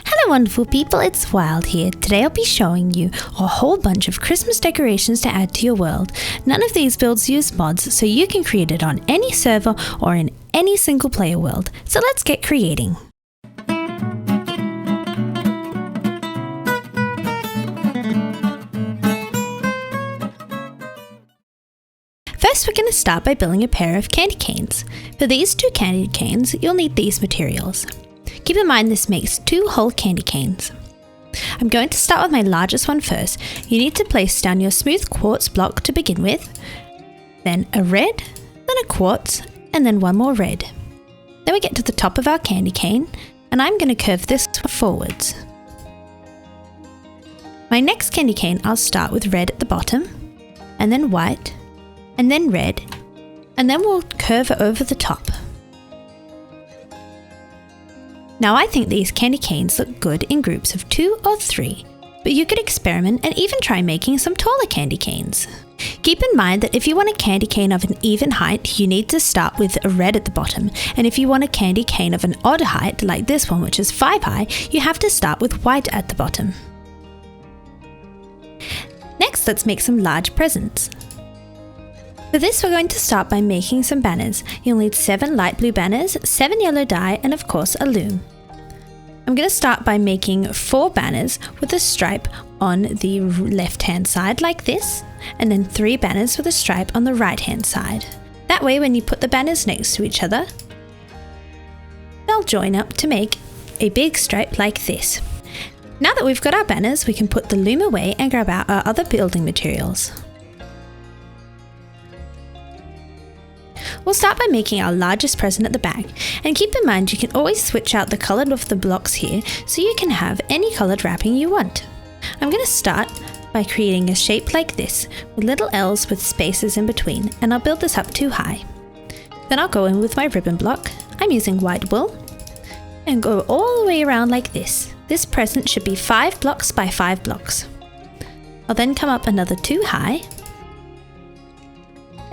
Hello wonderful people, it's Wild here. Today I'll be showing you a whole bunch of Christmas decorations to add to your world. None of these builds use mods, so you can create it on any server or in any single player world. So let's get creating. First, we're going to start by building a pair of candy canes. For these two candy canes, you'll need these materials. Keep in mind this makes 2 whole candy canes. I'm going to start with my largest one first. You need to place down your smooth quartz block to begin with, then a red, then a quartz, and then one more red. Then we get to the top of our candy cane, and I'm going to curve this forwards. My next candy cane, I'll start with red at the bottom, and then white, and then red, and then we'll curve over the top. Now I think these candy canes look good in groups of 2 or 3, but you could experiment and even try making some taller candy canes. Keep in mind that if you want a candy cane of an even height, you need to start with a red at the bottom, and if you want a candy cane of an odd height, like this one which is 5 high, you have to start with white at the bottom. Next, let's make some large presents. For this, we're going to start by making some banners. You'll need 7 light blue banners, 7 yellow dye, and of course a loom. I'm going to start by making 4 banners with a stripe on the left hand side like this, and then 3 banners with a stripe on the right hand side. That way when you put the banners next to each other, they'll join up to make a big stripe like this. Now that we've got our banners, we can put the loom away and grab out our other building materials. We'll start by making our largest present at the back, and keep in mind you can always switch out the colour of the blocks here so you can have any coloured wrapping you want. I'm going to start by creating a shape like this with little L's with spaces in between, and I'll build this up 2 high. Then I'll go in with my ribbon block. I'm using white wool, and go all the way around like this. This present should be 5 blocks by 5 blocks. I'll then come up another 2 high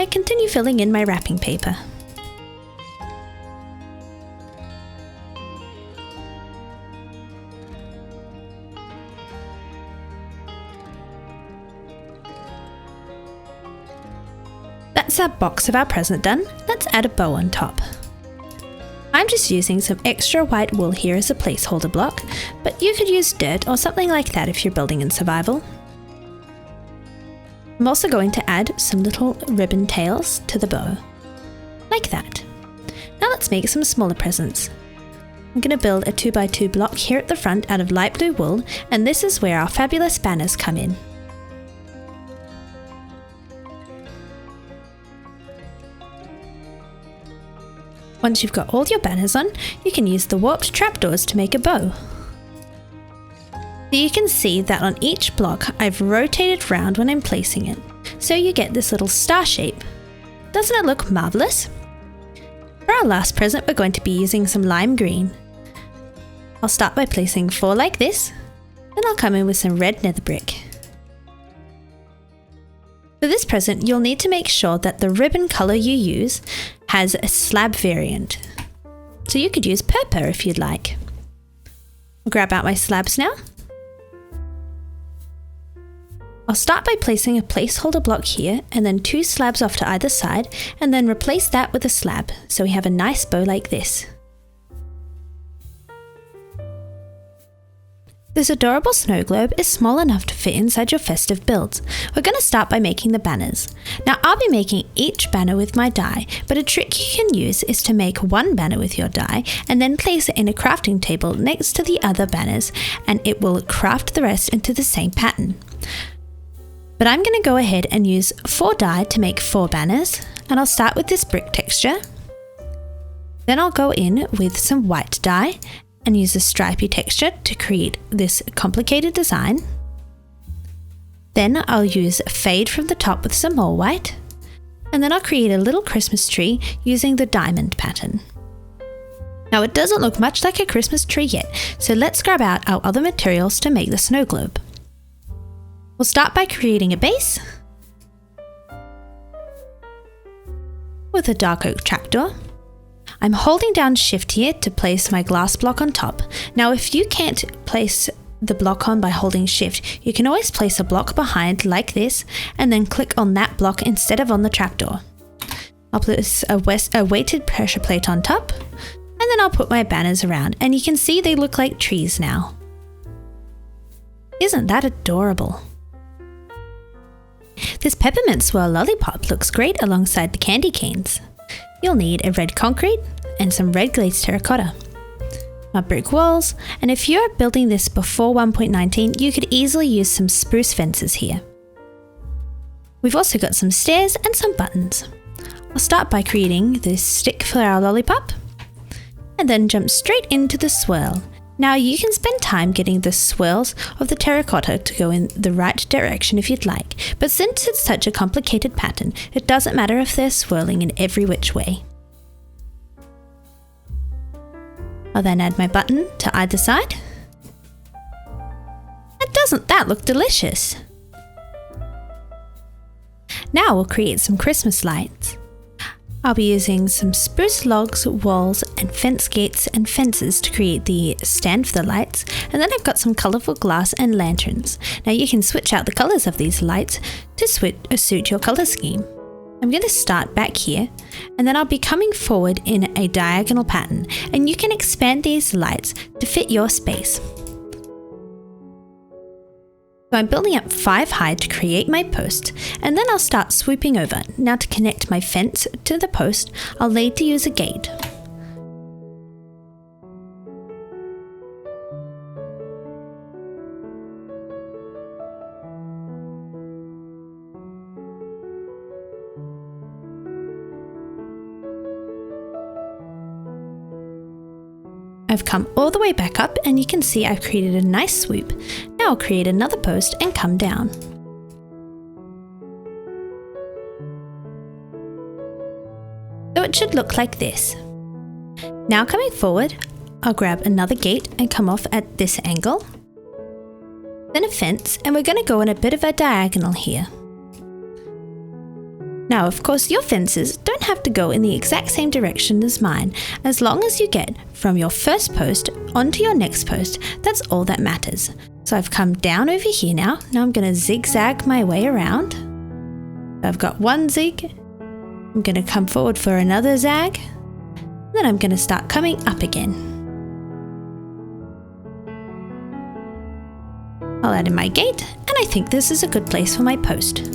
and continue filling in my wrapping paper. That's our box of our present done. Let's add a bow on top. I'm just using some extra white wool here as a placeholder block, but you could use dirt or something like that if you're building in survival. I'm also going to add some little ribbon tails to the bow, like that. Now let's make some smaller presents. I'm going to build a 2x2 block here at the front out of light blue wool, and this is where our fabulous banners come in. Once you've got all your banners on, you can use the warped trapdoors to make a bow. So you can see that on each block I've rotated round when I'm placing it, so you get this little star shape. Doesn't it look marvellous? For our last present we're going to be using some lime green. I'll start by placing 4 like this, then I'll come in with some red nether brick. For this present you'll need to make sure that the ribbon colour you use has a slab variant. So you could use purple if you'd like. I'll grab out my slabs now. I'll start by placing a placeholder block here and then 2 slabs off to either side, and then replace that with a slab so we have a nice bow like this. This adorable snow globe is small enough to fit inside your festive builds. We're going to start by making the banners. Now I'll be making each banner with my die, but a trick you can use is to make one banner with your die and then place it in a crafting table next to the other banners, and it will craft the rest into the same pattern. But I'm going to go ahead and use 4 dye to make 4 banners, and I'll start with this brick texture. Then I'll go in with some white dye and use a stripy texture to create this complicated design. Then I'll use fade from the top with some more white, and then I'll create a little Christmas tree using the diamond pattern. Now it doesn't look much like a Christmas tree yet, so let's grab out our other materials to make the snow globe. We'll start by creating a base with a dark oak trapdoor. I'm holding down Shift here to place my glass block on top. Now if you can't place the block on by holding Shift, you can always place a block behind like this and then click on that block instead of on the trapdoor. I'll place a weighted pressure plate on top, and then I'll put my banners around, and you can see they look like trees now. Isn't that adorable? This peppermint swirl lollipop looks great alongside the candy canes. You'll need a red concrete and some red glazed terracotta, my brick walls, and if you're building this before 1.19, you could easily use some spruce fences here. We've also got some stairs and some buttons. I'll start by creating this stick for our lollipop, and then jump straight into the swirl. Now you can spend time getting the swirls of the terracotta to go in the right direction if you'd like, but since it's such a complicated pattern, it doesn't matter if they're swirling in every which way. I'll then add my button to either side. And doesn't that look delicious? Now we'll create some Christmas lights. I'll be using some spruce logs, walls, and fence gates and fences to create the stand for the lights, and then I've got some colourful glass and lanterns. Now you can switch out the colours of these lights to suit your colour scheme. I'm going to start back here, and then I'll be coming forward in a diagonal pattern, and you can expand these lights to fit your space. So I'm building up 5 high to create my post, and then I'll start swooping over. Now to connect my fence to the post, I'll need to use a gate. I've come all the way back up, and you can see I've created a nice swoop. Now I'll create another post and come down. So it should look like this. Now coming forward, I'll grab another gate and come off at this angle. Then a fence, and we're going to go in a bit of a diagonal here. Now, of course, your fences don't have to go in the exact same direction as mine. As long as you get from your first post onto your next post, that's all that matters. So I've come down over here now. Now I'm going to zigzag my way around. I've got one zig. I'm going to come forward for another zag. Then I'm going to start coming up again. I'll add in my gate, and I think this is a good place for my post.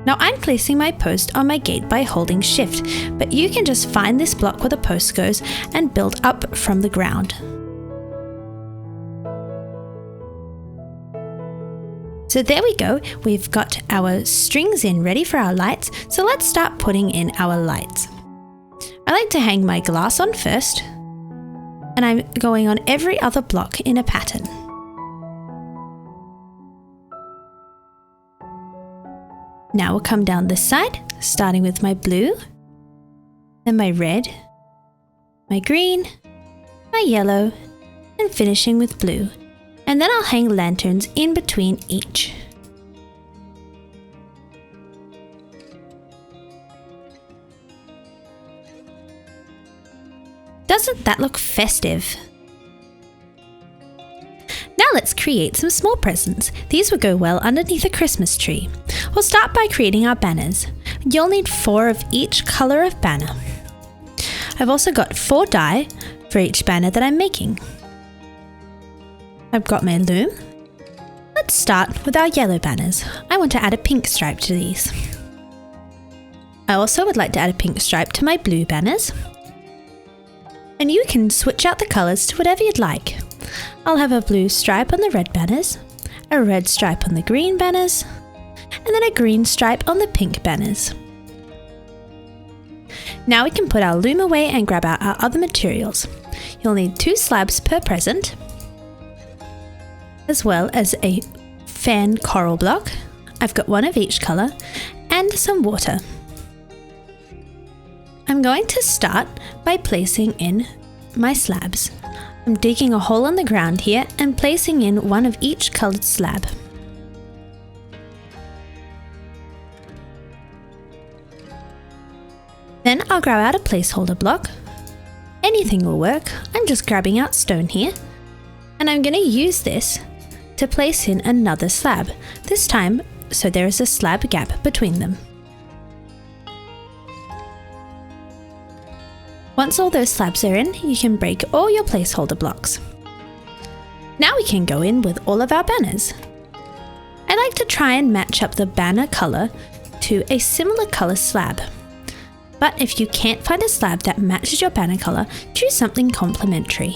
Now I'm placing my post on my gate by holding Shift, but you can just find this block where the post goes and build up from the ground. So there we go, we've got our strings in ready for our lights, so let's start putting in our lights. I like to hang my glass on first, and I'm going on every other block in a pattern. Now we'll come down this side, starting with my blue, then my red, my green, my yellow, and finishing with blue. And then I'll hang lanterns in between each. Doesn't that look festive? Now let's create some small presents. These will go well underneath a Christmas tree. We'll start by creating our banners. You'll need 4 of each colour of banner. I've also got 4 die for each banner that I'm making. I've got my loom. Let's start with our yellow banners. I want to add a pink stripe to these. I also would like to add a pink stripe to my blue banners. And you can switch out the colours to whatever you'd like. I'll have a blue stripe on the red banners, a red stripe on the green banners, and then a green stripe on the pink banners. Now we can put our loom away and grab out our other materials. You'll need 2 slabs per present, as well as a fan coral block. I've got 1 of each colour, and some water. I'm going to start by placing in my slabs. I'm digging a hole in the ground here and placing in 1 of each coloured slab. I'll grab out a placeholder block. Anything will work. I'm just grabbing out stone here. And I'm going to use this to place in another slab, this time so there is a slab gap between them. Once all those slabs are in, you can break all your placeholder blocks. Now we can go in with all of our banners. I like to try and match up the banner color to a similar color slab. But if you can't find a slab that matches your banner color, choose something complementary.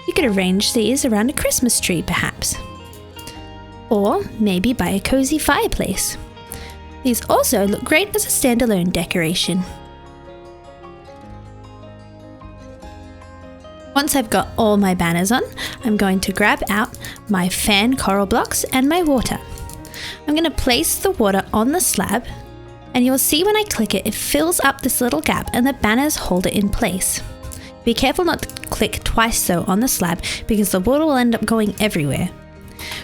You could arrange these around a Christmas tree perhaps. Or maybe by a cozy fireplace. These also look great as a standalone decoration. Once I've got all my banners on, I'm going to grab out my fan coral blocks and my water. I'm going to place the water on the slab, and you'll see when I click it, it fills up this little gap and the banners hold it in place. Be careful not to click twice though on the slab because the water will end up going everywhere.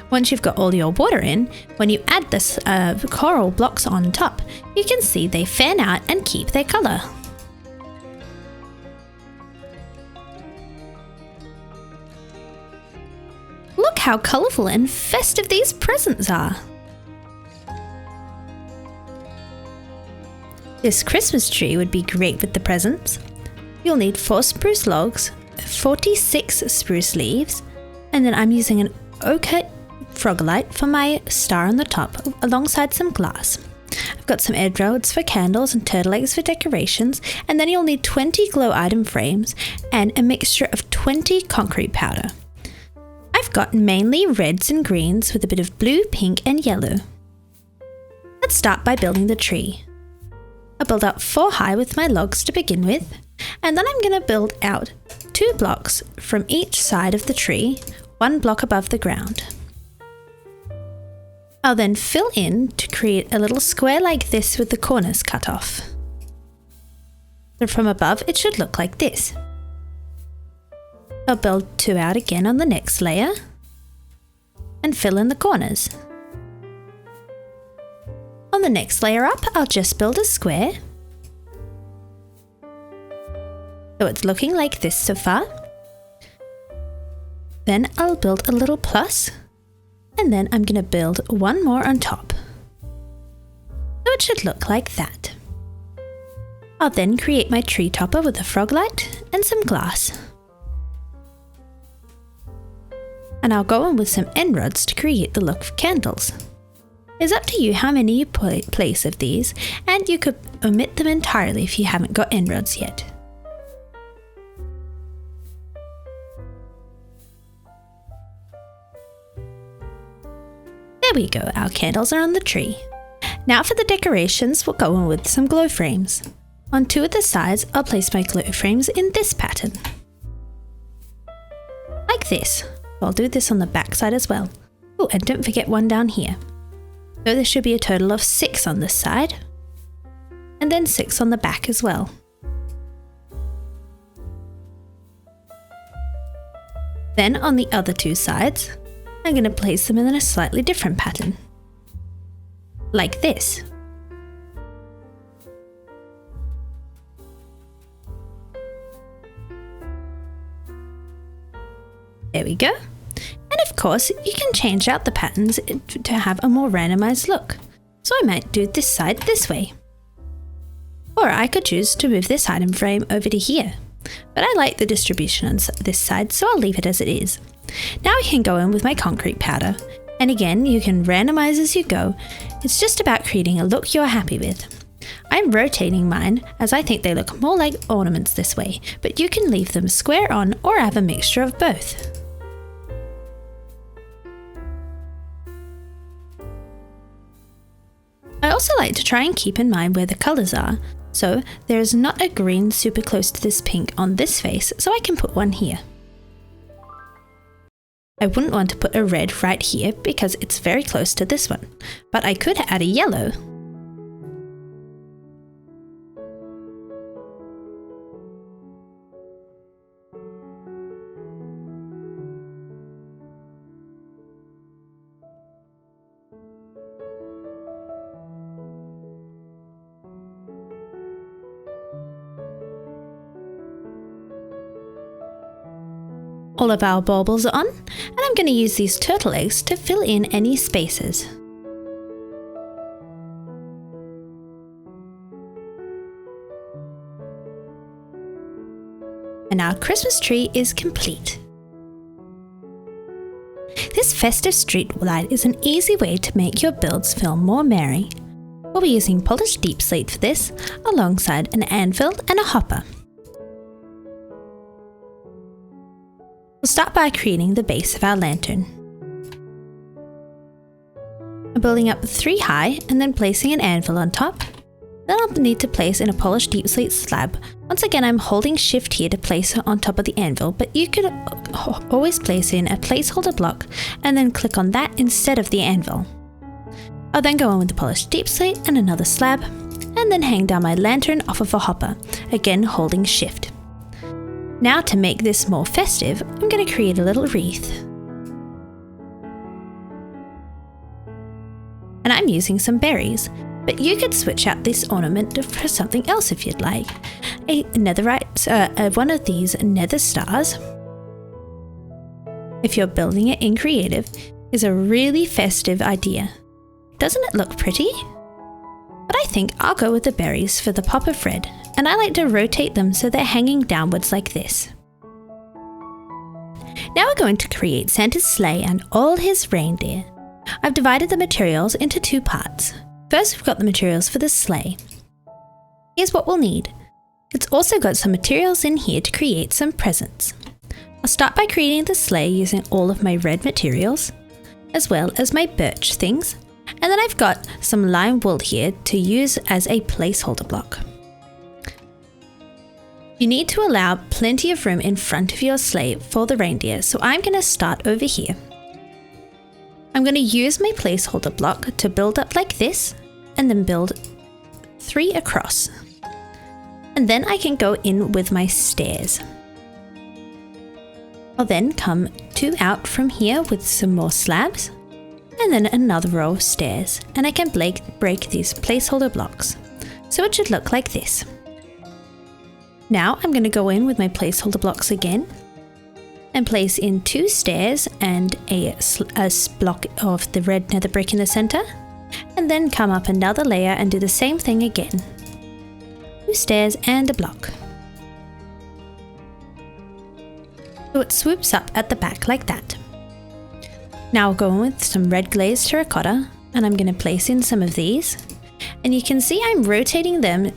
Once you've got all your water in, when you add this coral blocks on top, you can see they fan out and keep their color. Look how colourful and festive these presents are! This Christmas tree would be great with the presents. You'll need 4 spruce logs, 46 spruce leaves, and then I'm using an ochre frogolite for my star on the top alongside some glass. I've got some emeralds for candles and turtle eggs for decorations, and then you'll need 20 glow item frames and a mixture of 20 concrete powder. I've got mainly reds and greens with a bit of blue, pink and yellow. Let's start by building the tree. I'll build out 4 high with my logs to begin with, and then I'm going to build out 2 blocks from each side of the tree, 1 block above the ground. I'll then fill in to create a little square like this with the corners cut off. So from above it should look like this. I'll build 2 out again on the next layer and fill in the corners. On the next layer up, I'll just build a square. So it's looking like this so far. Then I'll build a little plus, and then I'm going to build 1 more on top. So it should look like that. I'll then create my tree topper with a froglight and some glass. And I'll go in with some end rods to create the look of candles. It's up to you how many you place of these, and you could omit them entirely if you haven't got end rods yet. There we go, our candles are on the tree. Now for the decorations, we'll go in with some glow frames. On 2 of the sides, I'll place my glow frames in this pattern. Like this. I'll do this on the back side as well. Oh, and don't forget 1 down here. So there should be a total of 6 on this side, and then 6 on the back as well. Then on the other 2 sides, I'm going to place them in a slightly different pattern. Like this. There we go. And of course, you can change out the patterns to have a more randomized look. So I might do this side this way. Or I could choose to move this item frame over to here. But I like the distribution on this side, so I'll leave it as it is. Now I can go in with my concrete powder. And again, you can randomize as you go. It's just about creating a look you're happy with. I'm rotating mine as I think they look more like ornaments this way, but you can leave them square on or have a mixture of both. I also like to try and keep in mind where the colours are, so there is not a green super close to this pink on this face, so I can put one here. I wouldn't want to put a red right here because it's very close to this one, but I could add a yellow. All of our baubles are on, and I'm going to use these turtle eggs to fill in any spaces. And our Christmas tree is complete. This festive street light is an easy way to make your builds feel more merry. We'll be using polished deep slate for this, alongside an anvil and a hopper. We'll start by creating the base of our lantern. I'm building up 3 high and then placing an anvil on top. Then I'll need to place in a polished deep slate slab. Once again, I'm holding shift here to place it on top of the anvil, but you could always place in a placeholder block and then click on that instead of the anvil. I'll then go on with the polished deep slate and another slab, and then hang down my lantern off of a hopper, again holding shift. Now to make this more festive, I'm going to create a little wreath. And I'm using some berries, but you could switch out this ornament for something else if you'd like. One of these nether stars, if you're building it in creative, is a really festive idea. Doesn't it look pretty? But I think I'll go with the berries for the pop of red, and I like to rotate them so they're hanging downwards like this. Now we're going to create Santa's sleigh and all his reindeer. I've divided the materials into 2 parts. First, we've got the materials for the sleigh. Here's what we'll need. It's also got some materials in here to create some presents. I'll start by creating the sleigh using all of my red materials, as well as my birch things, and then I've got some lime wool here to use as a placeholder block. You need to allow plenty of room in front of your sleigh for the reindeer, so I'm going to start over here. I'm going to use my placeholder block to build up like this, and then build 3 across. And then I can go in with my stairs. I'll then come 2 out from here with some more slabs, and then another row of stairs, and I can break these placeholder blocks. So it should look like this. Now I'm going to go in with my placeholder blocks again, and place in 2 stairs and a block of the red nether brick in the center, and then come up another layer and do the same thing again. 2 stairs and a block. So it swoops up at the back like that. Now I'll go in with some red glazed terracotta, and I'm going to place in some of these, and you can see I'm rotating them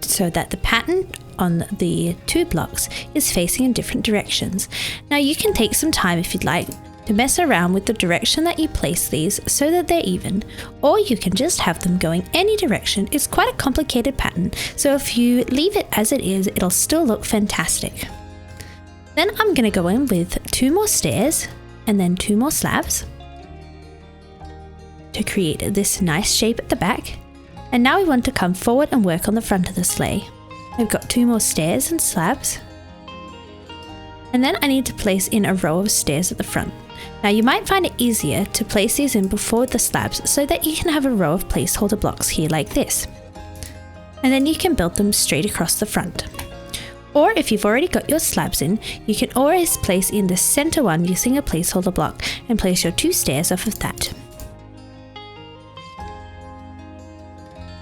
so that the pattern on the 2 blocks is facing in different directions. Now you can take some time if you'd like to mess around with the direction that you place these so that they're even, or you can just have them going any direction. It's quite a complicated pattern, so if you leave it as it is, it'll still look fantastic. Then I'm going to go in with 2 more stairs and then 2 more slabs to create this nice shape at the back. And now we want to come forward and work on the front of the sleigh. I've got 2 more stairs and slabs. And then I need to place in a row of stairs at the front. Now you might find it easier to place these in before the slabs so that you can have a row of placeholder blocks here like this. And then you can build them straight across the front. Or if you've already got your slabs in, you can always place in the center one using a placeholder block and place your 2 stairs off of that.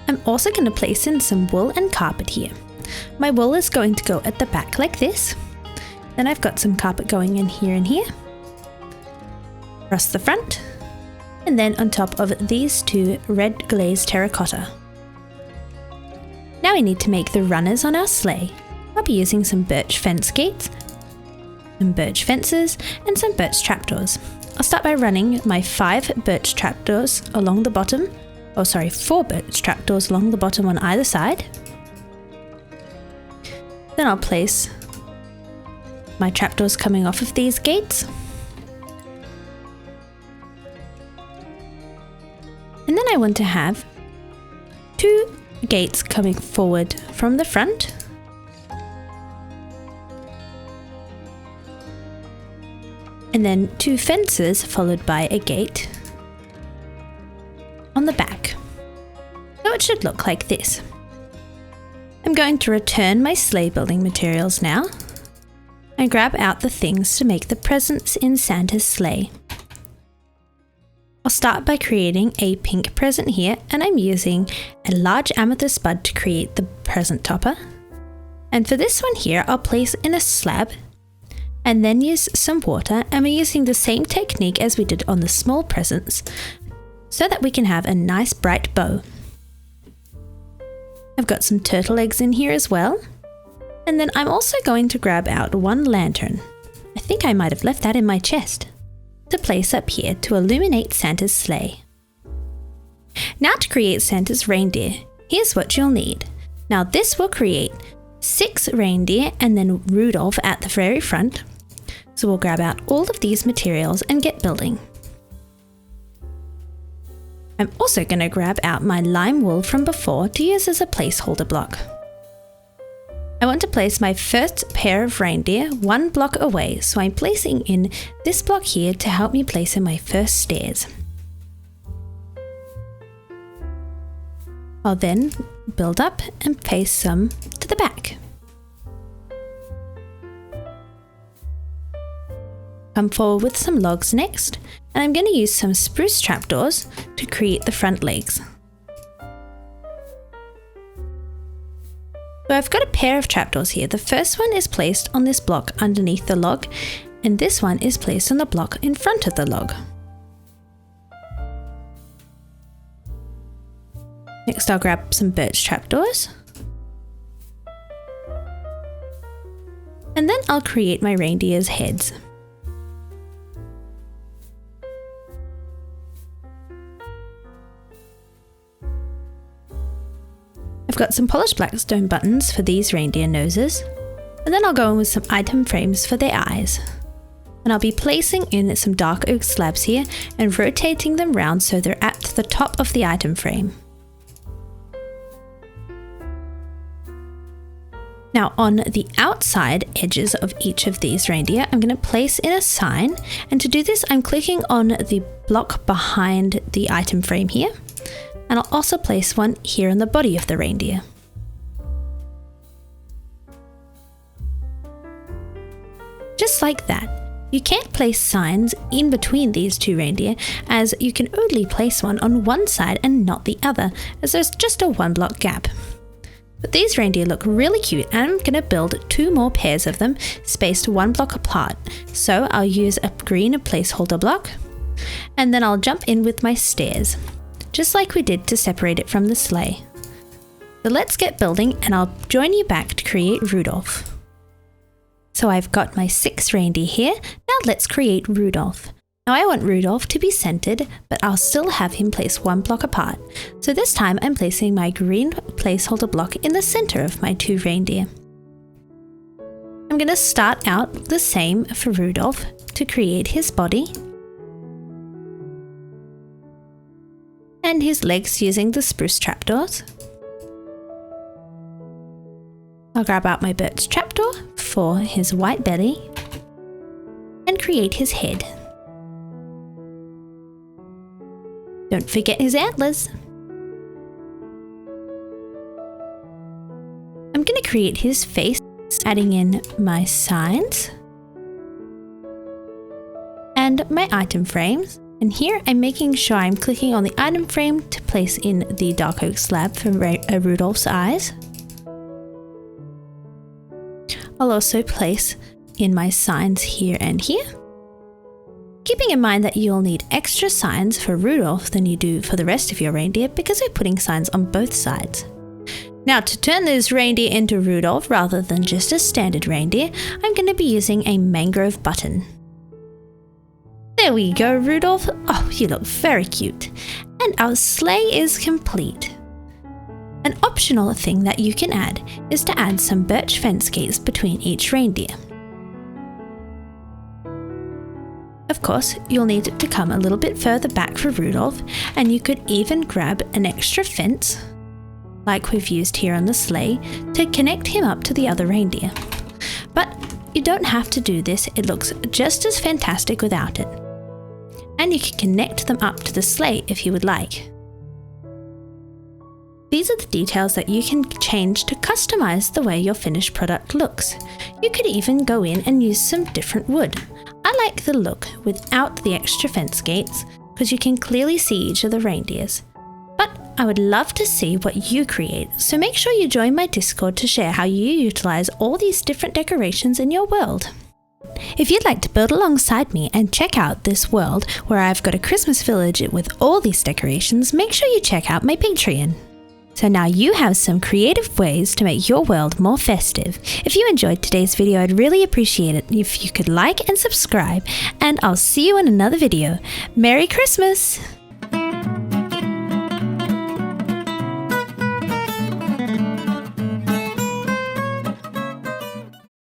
I'm also going to place in some wool and carpet here. My wool is going to go at the back like this. Then I've got some carpet going in here and here, across the front, and then on top of these 2 red glazed terracotta. Now we need to make the runners on our sleigh. I'll be using some birch fence gates, some birch fences, and some birch trapdoors. I'll start by running my 5 birch trapdoors along the bottom, 4 birch trapdoors along the bottom on either side. Then I'll place my trapdoors coming off of these gates. And then I want to have 2 gates coming forward from the front. And then 2 fences followed by a gate on the back. So it should look like this. I'm going to return my sleigh building materials now. and grab out the things to make the presents in Santa's sleigh. I'll start by creating a pink present here, and I'm using a large amethyst bud to create the present topper. And for this one here, I'll place in a slab and then use some water, and we're using the same technique as we did on the small presents so that we can have a nice bright bow. I've got some turtle eggs in here as well. And then I'm also going to grab out one lantern. I think I might have left that in my chest, to place up here to illuminate Santa's sleigh. Now to create Santa's reindeer, here's what you'll need. Now this will create 6 reindeer and then Rudolph at the very front. So we'll grab out all of these materials and get building. I'm also going to grab out my lime wool from before to use as a placeholder block. I want to place my first pair of reindeer 1 block away, so I'm placing in this block here to help me place in my first stairs. I'll then build up and place some to the back. Come forward with some logs next, and I'm going to use some spruce trapdoors to create the front legs. So I've got a pair of trapdoors here. The first one is placed on this block underneath the log, and this one is placed on the block in front of the log. Next I'll grab some birch trapdoors. And then I'll create my reindeer's heads. I've got some polished black stone buttons for these reindeer noses, and then I'll go in with some item frames for their eyes. And I'll be placing in some dark oak slabs here and rotating them round so they're at the top of the item frame. Now on the outside edges of each of these reindeer, I'm going to place in a sign, and to do this I'm clicking on the block behind the item frame here. And I'll also place one here on the body of the reindeer. Just like that. You can't place signs in between these 2 reindeer, as you can only place one on one side and not the other, as there's just a 1 block gap. But these reindeer look really cute, and I'm going to build 2 more pairs of them spaced 1 block apart. So I'll use a green placeholder block, and then I'll jump in with my stairs, just like we did to separate it from the sleigh. So let's get building, and I'll join you back to create Rudolph. So I've got my 6 reindeer here. Now let's create Rudolph. Now I want Rudolph to be centered, but I'll still have him placed 1 block apart. So this time I'm placing my green placeholder block in the center of my 2 reindeer. I'm going to start out the same for Rudolph to create his body and his legs using the spruce trapdoors. I'll grab out my birch trapdoor for his white belly and create his head. Don't forget his antlers. I'm going to create his face, adding in my signs and my item frames. And here I'm making sure I'm clicking on the item frame to place in the dark oak slab for Rudolph's eyes. I'll also place in my signs here and here, keeping in mind that you'll need extra signs for Rudolph than you do for the rest of your reindeer because we're putting signs on both sides. Now to turn this reindeer into Rudolph rather than just a standard reindeer, I'm going to be using a mangrove button. There we go, Rudolph. Oh, you look very cute. And our sleigh is complete. An optional thing that you can add is to add some birch fence gates between each reindeer. Of course, you'll need to come a little bit further back for Rudolph, and you could even grab an extra fence, like we've used here on the sleigh, to connect him up to the other reindeer. But you don't have to do this, it looks just as fantastic without it. And you can connect them up to the sleigh if you would like. These are the details that you can change to customize the way your finished product looks. You could even go in and use some different wood. I like the look without the extra fence gates because you can clearly see each of the reindeers. But I would love to see what you create, so make sure you join my Discord to share how you utilize all these different decorations in your world. If you'd like to build alongside me and check out this world where I've got a Christmas village with all these decorations, make sure you check out my Patreon. So now you have some creative ways to make your world more festive. If you enjoyed today's video, I'd really appreciate it if you could like and subscribe, and I'll see you in another video. Merry Christmas!